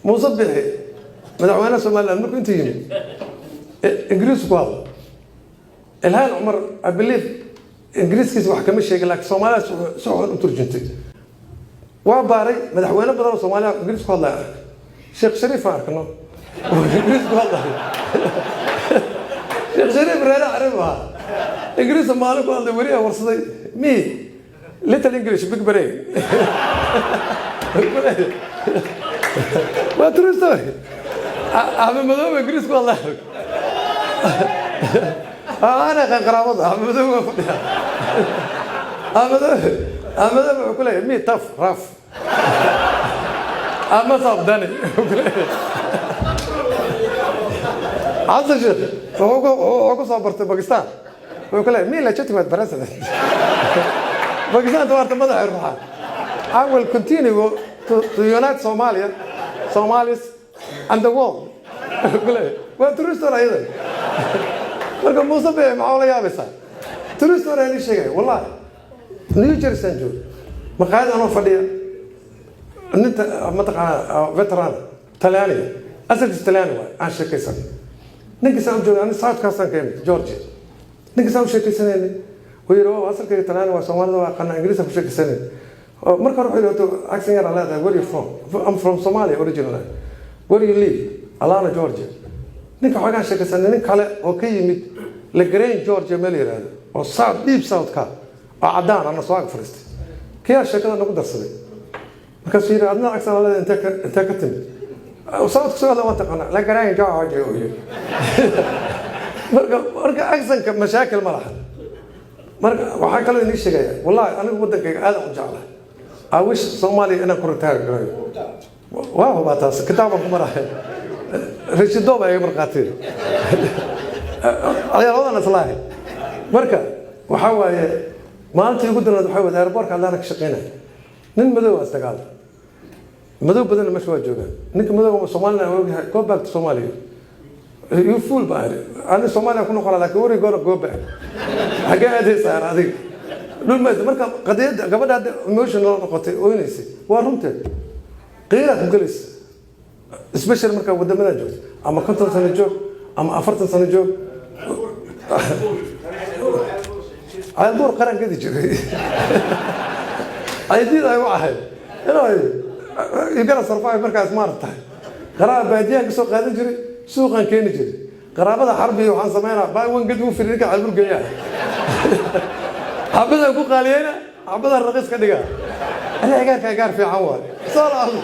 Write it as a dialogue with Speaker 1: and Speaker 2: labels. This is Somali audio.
Speaker 1: مصبح مدعوانا سومالي أنا كنت يجي إنجليز قال الهان عمر أبليف إنجليز كيس وحكم الشيء لك سومالي سوون أترجنتي وباري مدعوانا بدل سومالي إنجليز قال لا شيخ شريف أركنه إنجليز قال لا شيخ شريف رأي أعرفها إنجليز مالك قال دوريها ورصدي مي ليتل إنجليش بيج بري ما ترى أنا مدام إنجليز والله أنا كان قرابة أنا مدام أنا مدام كله مي طف رف أما صابدني عز شيء هو صابرت باكستان وكله مي لا شتى ما تبرز باكستان توارت ماذا يروحها I will continue to unite Somalia, Somalis, and the world. Well, true story either. Marka Musa be maxaa la yaabaysaa. True story aan sheegay wallahi. New Jersey sanjo. Maqaayad aan fadhiya. Inta mataqana veteran Talyaani. Asalkiis Talyaani waa aan sheekaysan. Ninka soo jooga aan South Carolina ka yimid Georgia. Ninka soo sheekaysanayay. Wayro asalkiis Talyaani waa Soomaalida waa qana Ingiriis ku sheekaysanayay. Marka ruuxu yiraahdo accent yar leedahay where you from? I'm from Somalia originally. Where you live? Atlanta, Georgia. Ninka xogaa sheekaysanay nin kale oo ka yimid LaGrange, Georgia meel yiraahdo oo South Deep South ka oo cadaan ana soo ag fariistay. Kiya sheekada nagu darsaday. Marka soo yiraahdo accent leedahay inta ka timid. oo South ka soo wada taqana LaGrange Georgia oo marka accent ka mashaakil ma laha. Marka waxa kale inii sheegaya wallahi anigu wadankayga aad u jeclahay. I wish Somalia in a correct way. Wow, what else? Kitaba kumara. Rishido ba ay marqaatay. Ayaan ana salaahay. Marka waxa waaye maalintii ugu danad waxa wada airport ka ka shaqeynay. Nin madow astagaal. Madow badan ma soo jooga. Ninka madow Soomaaliya oo go back to Somalia. You fool baa. Ana Soomaaliya ku noqon laakiin wari go back. Xagee aad saar adig. لما مركب قضية قبل هذا emotional نقطة وينيسي وارمته غيرك مجلس especially مركب قدامنا جوز أما كنت سنة جو أما أفرت سنة جو على دور قرن كذي جري أيدي ذا واحد أنا يقرأ صرفاي مركز مارته قرأ بعدين كسوق هذا جري سوقا كين جري قرابة حربي وعن زمانه باي وين قدموا في الرجال على البرجية عبدا أقول قالينا عبدا الرقيس كدقة أنا أقول كأجار في عوال صار الله